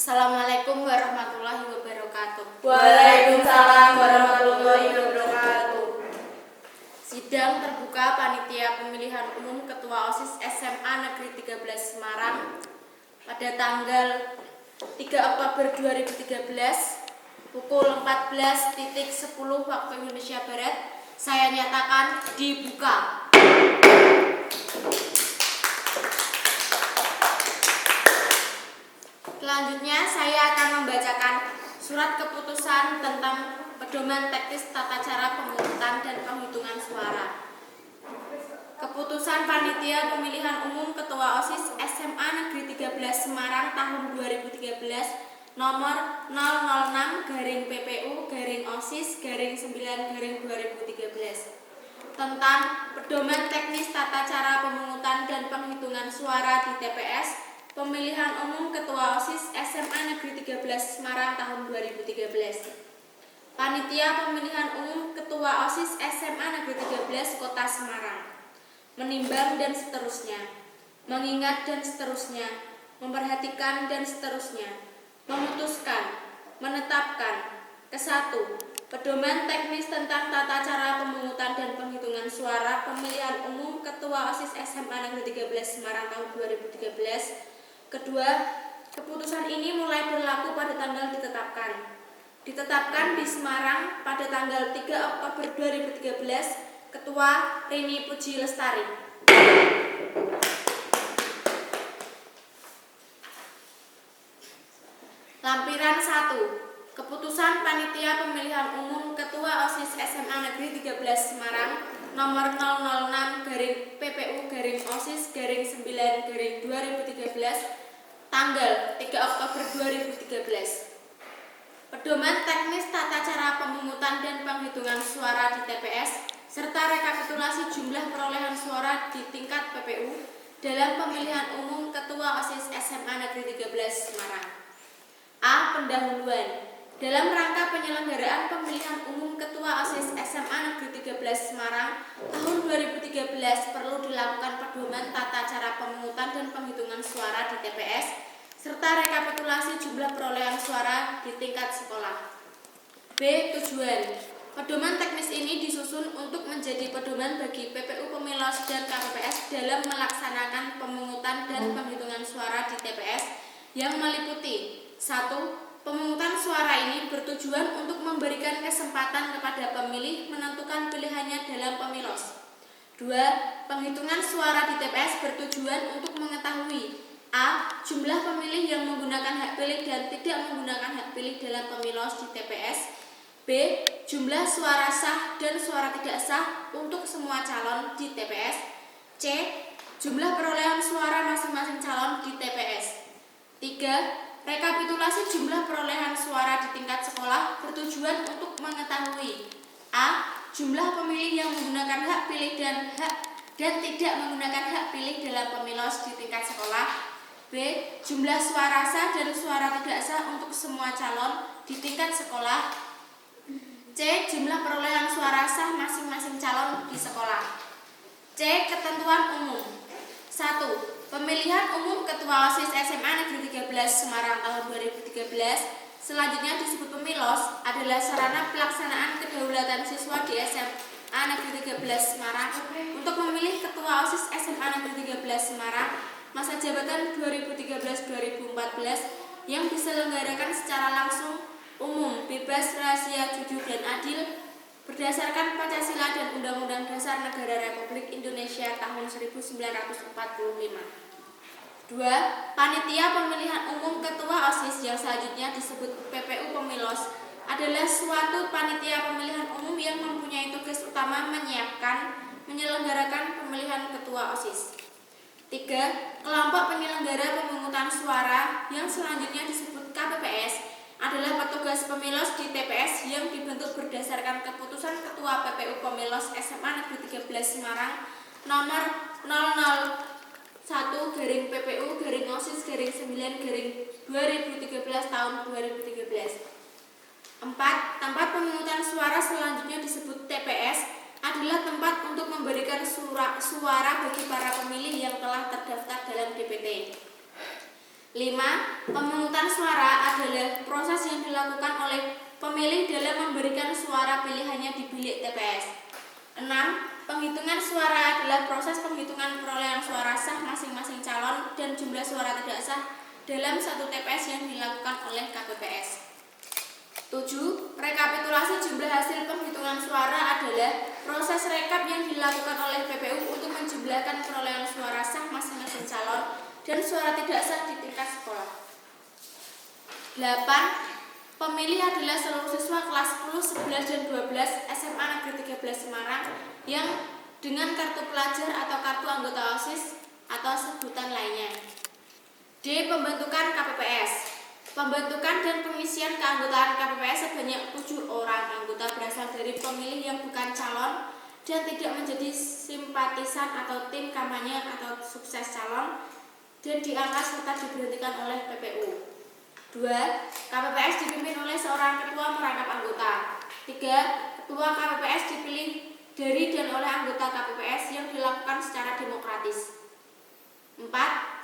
Assalamualaikum warahmatullahi wabarakatuh. Waalaikumsalam warahmatullahi wabarakatuh. Sidang terbuka Panitia Pemilihan Umum Ketua OSIS SMA Negeri 13 Semarang pada tanggal 3 Oktober 2013 pukul 14.10 waktu Indonesia Barat saya nyatakan dibuka. Selanjutnya saya akan membacakan surat keputusan tentang pedoman teknis tata cara pemungutan dan penghitungan suara. Keputusan Panitia Pemilihan Umum Ketua OSIS SMA Negeri 13 Semarang tahun 2013 nomor 006-PPU-OSIS-9-2013 tentang pedoman teknis tata cara pemungutan dan penghitungan suara di TPS Pemilihan Umum Ketua OSIS SMA Negeri 13 Semarang tahun 2013. Panitia Pemilihan Umum Ketua OSIS SMA Negeri 13 Kota Semarang menimbang dan seterusnya, mengingat dan seterusnya, memperhatikan dan seterusnya, memutuskan, menetapkan. Ke-1. Pedoman teknis tentang tata cara pemungutan dan penghitungan suara Pemilihan Umum Ketua OSIS SMA Negeri 13 Semarang tahun 2013. Kedua, keputusan ini mulai berlaku pada tanggal ditetapkan. Ditetapkan di Semarang pada tanggal 3 Oktober 2013, Ketua Rini Puji Lestari. Lampiran 1. Keputusan Panitia Pemilihan Umum Ketua OSIS SMA Negeri 13 Semarang nomor 006-PPU-OSIS-9-2013 tanggal 3 Oktober 2013. Pedoman teknis tata cara pemungutan dan penghitungan suara di TPS serta rekapitulasi jumlah perolehan suara di tingkat PPU dalam pemilihan umum Ketua OSIS SMA Negeri 13 Semarang. A. Pendahuluan. Dalam rangka penyelenggaraan pemilihan umum Ketua OSIS SMA Negeri 13 Semarang tahun 2013 perlu dilakukan pedoman tata cara pemungutan dan penghitungan suara di TPS serta rekapitulasi jumlah perolehan suara di tingkat sekolah. B. Tujuan. Pedoman teknis ini disusun untuk menjadi pedoman bagi PPU Pemilos dan KPPS dalam melaksanakan pemungutan dan penghitungan suara di TPS yang meliputi 1. Pemungutan suara ini bertujuan untuk memberikan kesempatan kepada pemilih menentukan pilihannya dalam pemilos. 2. Penghitungan suara di TPS bertujuan untuk mengetahui A. Jumlah pemilih yang menggunakan hak pilih dan tidak menggunakan hak pilih dalam pemilos di TPS. B. Jumlah suara sah dan suara tidak sah untuk semua calon di TPS. C. Jumlah perolehan suara masing-masing calon di TPS. 3. Rekapitulasi jumlah perolehan suara di tingkat sekolah bertujuan untuk mengetahui A. Jumlah pemilih yang menggunakan hak pilih dan tidak menggunakan hak pilih dalam pemilos di tingkat sekolah. B. Jumlah suara sah dan suara tidak sah untuk semua calon di tingkat sekolah. C. Jumlah perolehan suara sah masing-masing calon di sekolah. C. Ketentuan umum. 1. Pemilihan umum Ketua OSIS SMA Negeri 13 Semarang tahun 2013 selanjutnya disebut pemilos adalah sarana pelaksanaan kedaulatan siswa di SMA Negeri 13 Semarang untuk memilih Ketua OSIS SMA Negeri 13 Semarang masa jabatan 2013-2014 yang diselenggarakan secara langsung, umum, bebas, rahasia, jujur, dan adil berdasarkan Pancasila dan Undang-Undang Dasar Negara Republik Indonesia tahun 1945. 2. Panitia Pemilihan Umum Ketua OSIS yang selanjutnya disebut PPU Pemilos adalah suatu panitia pemilihan umum yang mempunyai tugas utama menyelenggarakan pemilihan Ketua OSIS. 3. Kelompok penyelenggara pemungutan suara yang selanjutnya disebut KPPS adalah petugas pemilos di TPS yang dibentuk berdasarkan keputusan Ketua PPU Pemilos SMA Negeri 13 Semarang nomor 001-PPU-OSIS-9-2013 tahun 2013. 4. Tempat pemungutan suara selanjutnya disebut TPS adalah tempat untuk memberikan suara bagi para pemilih yang telah terdaftar dalam DPT. 5. Pemungutan suara adalah proses yang dilakukan oleh pemilih dalam memberikan suara pilihannya di bilik TPS. 6. Penghitungan suara adalah proses penghitungan perolehan suara sah masing-masing calon dan jumlah suara tidak sah dalam satu TPS yang dilakukan oleh KPPS. 7. Rekapitulasi jumlah hasil penghitungan suara adalah proses rekap yang dilakukan oleh PPU untuk menjumlahkan perolehan suara sah masing-masing calon dan suara tidak sah di tingkat sekolah. 8. Pemilih adalah seluruh siswa kelas 10, 11, dan 12 SMA Negeri 13 Semarang yang dengan kartu pelajar atau kartu anggota OSIS atau sebutan lainnya. D. Pembentukan KPPS. Pembentukan dan pengisian keanggotaan KPPS sebanyak 7 orang anggota berasal dari pemilih yang bukan calon dan tidak menjadi simpatisan atau tim kampanye atau sukses calon dan diangkat serta diberhentikan oleh PPU. 2. KPPS dipimpin oleh seorang ketua merangkap anggota. 3. Ketua KPPS dipilih dari dan oleh anggota KPPS yang dilakukan secara demokratis. 4.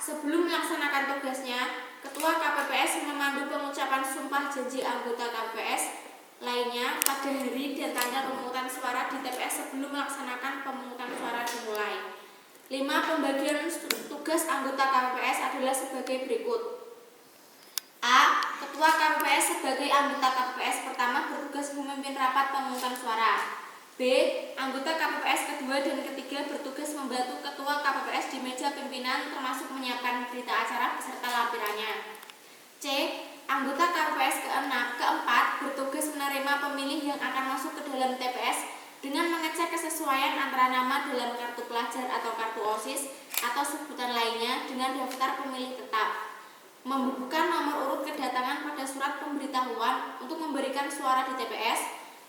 Sebelum melaksanakan tugasnya, Ketua KPPS memandu pengucapan sumpah janji anggota KPPS lainnya pada hari dan tanggal pemungutan suara di TPS sebelum melaksanakan pemungutan suara dimulai. 5. Pembagian tugas anggota KPPS adalah sebagai berikut. A. Ketua KPPS sebagai anggota KPPS pertama bertugas memimpin rapat pemungutan suara. B. Anggota KPPS kedua dan ketiga bertugas membantu ketua KPPS di meja pimpinan termasuk menyiapkan berita acara beserta lampirannya. C. Anggota KPPS keempat bertugas menerima pemilih yang akan masuk ke dalam TPS dengan mengecek kesesuaian antara nama dalam kartu pelajar atau kartu OSIS atau sebutan lainnya dengan daftar pemilih tetap. Membubuhkan nomor urut kedatangan pada surat pemberitahuan untuk memberikan suara di TPS,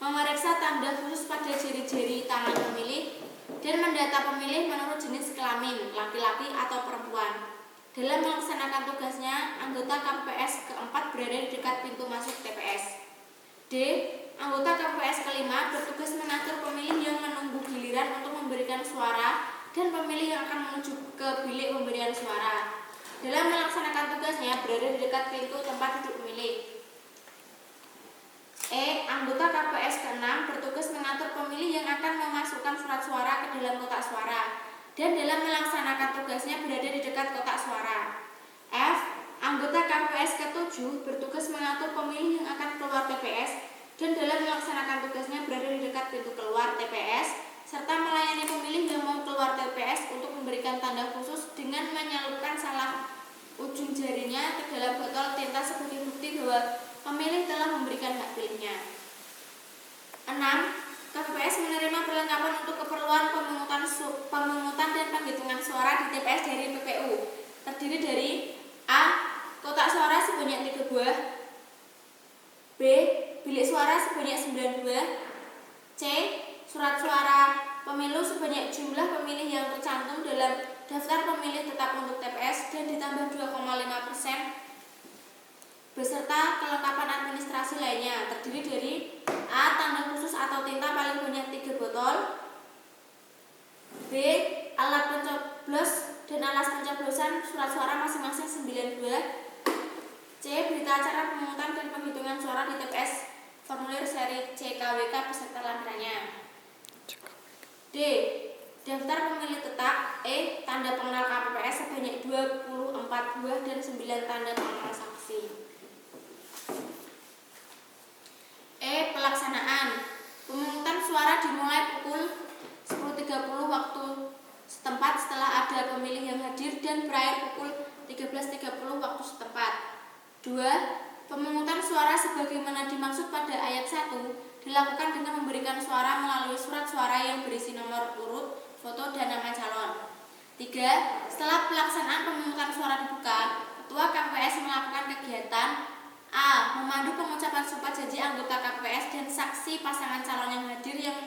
memeriksa tanda khusus pada jari-jari tangan pemilih, dan mendata pemilih menurut jenis kelamin, laki-laki atau perempuan. Dalam melaksanakan tugasnya, anggota KPPS keempat berada di dekat pintu masuk TPS. D. Anggota KPPS kelima bertugas mengatur pemilih yang menunggu giliran untuk memberikan suara dan pemilih yang akan menuju ke bilik pemberian suara. Dalam melaksanakan tugasnya berada di dekat pintu tempat duduk pemilih. E. Anggota KPPS ke-6 bertugas mengatur pemilih yang akan memasukkan surat suara ke dalam kotak suara dan dalam melaksanakan tugasnya berada di dekat kotak suara. F. Anggota KPPS ke-7 bertugas mengatur pemilih yang akan keluar TPS dan dalam melaksanakan tugasnya berada di dekat pintu keluar TPS serta melayani pemilih yang mau keluar TPS untuk memberikan tanda khusus dengan menyalurkan salah ujung jarinya ke dalam botol tinta sebagai bukti bahwa pemilih telah memberikan hak pilihnya. 6. KPPS menerima perlengkapan untuk keperluan pemungutan dan penghitungan suara di TPS dari PPU, terdiri dari A. Kotak suara sebanyak 3 buah, B. Bilik suara sebanyak 9 buah, C. Surat suara pemilu sebanyak jumlah pemilih yang tercantum dalam daftar pemilih tetap untuk TPS dan ditambah 2,5% beserta kelengkapan administrasi lainnya, terdiri dari A. Tanda khusus atau tinta paling banyak 3 botol, B. Alat pencoblos dan alas pencoblosan surat suara masing-masing 9 buah, C. Berita acara pemungutan dan penghitungan suara di TPS formulir seri CKWK beserta lampirannya. D. Daftar pemilih tetap. E. Tanda pengenal KPPS sebanyak 24 buah dan 9 tanda pengenal saksi. E. Pelaksanaan. Pemungutan suara dimulai pukul 10.30 waktu setempat setelah ada pemilih yang hadir dan berakhir pukul 13.30 waktu setempat. 2. Pemungutan suara sebagaimana dimaksud pada ayat 1 dilakukan dengan memberikan suara melalui surat suara yang berisi nomor urut, foto, dan nama calon. 3. Setelah pelaksanaan pemungutan suara dibuka, Ketua KPPS melakukan kegiatan A. Memandu pengucapan sumpah janji anggota KPPS dan saksi pasangan calon yang hadir yang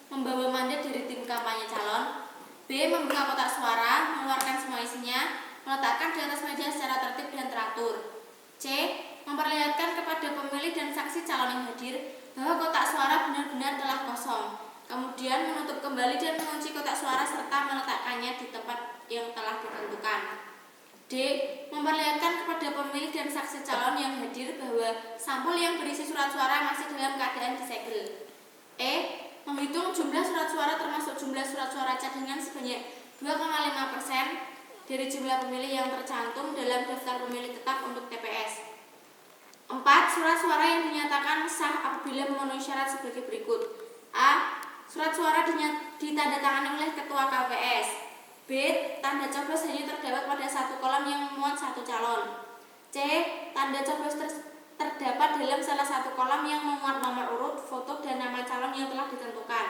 membawa mandat dari tim kampanye calon. B. Membuka kotak suara, mengeluarkan semua isinya, meletakkan di atas meja secara tertib dan teratur. C. Memperlihatkan kepada pemilih dan saksi calon yang hadir bahwa kotak suara benar-benar telah kosong, kemudian menutup kembali dan mengunci kotak suara serta meletakkannya di tempat yang telah ditentukan. D. D. Memperlihatkan kepada pemilih dan saksi calon yang hadir bahwa sampul yang berisi surat suara masih dalam keadaan disegel. E. Menghitung jumlah surat suara termasuk jumlah surat suara cadangan sebanyak 2,5% dari jumlah pemilih yang tercantum dalam daftar pemilih tetap untuk TPS. 4. Surat suara yang dinyatakan sah apabila memenuhi syarat sebagai berikut. A. Surat suara ditandatangani oleh Ketua KPS. B. Tanda coblos hanya terdapat pada satu kolom yang memuat satu calon. C. Tanda coblos terdapat dalam salah satu kolom yang memuat nomor urut, foto, dan nama calon yang telah ditentukan.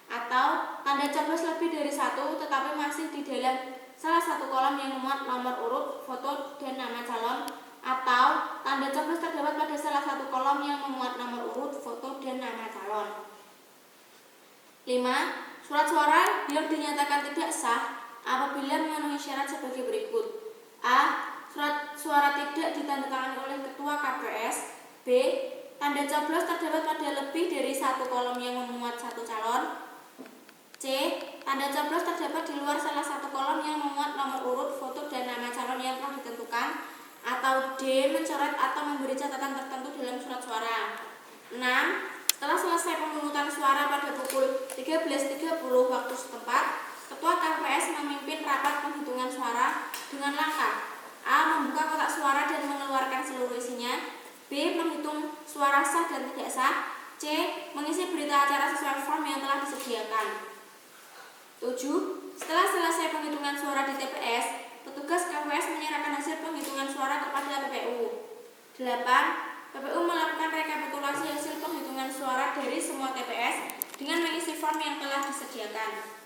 Atau tanda coblos lebih dari satu tetapi masih di dalam salah satu kolom yang memuat nomor urut, foto, dan nama calon. Atau tanda coblos terdapat pada salah satu kolom yang memuat nomor urut, foto, dan nama calon. 5. Surat suara yang dinyatakan tidak sah apabila memenuhi syarat sebagai berikut. A. Surat suara tidak ditandatangani oleh Ketua KPS. B. Tanda coblos terdapat pada lebih dari satu kolom yang memuat satu calon. C. Tanda coblos terdapat di luar salah satu kolom yang memuat nomor urut, foto, dan nama calon yang telah ditentukan. Atau D. Mencoret atau memberi catatan tertentu dalam surat suara. 6. Setelah selesai pemungutan suara pada pukul 13.30 waktu setempat, Ketua KPS memimpin rapat penghitungan suara dengan langkah: A. Membuka kotak suara dan mengeluarkan seluruh isinya. B. Menghitung suara sah dan tidak sah. C. Mengisi berita acara sesuai form yang telah disediakan. 7. Setelah selesai penghitungan suara di TPS, petugas KPS menyerahkan hasil penghitungan suara kepada PPU. 8. PPU melakukan rekapitulasi hasil penghitungan suara dari semua TPS dengan mengisi form yang telah disediakan.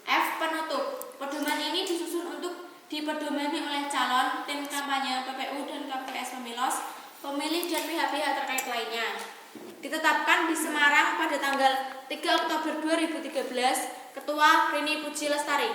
F. Penutup. Pedoman ini disusun untuk dipedomani oleh calon, tim kampanye, PPU dan KPS Pemilos, pemilih dan pihak-pihak terkait lainnya. Ditetapkan di Semarang pada tanggal 3 Oktober 2013, Ketua Rini Puji Lestari.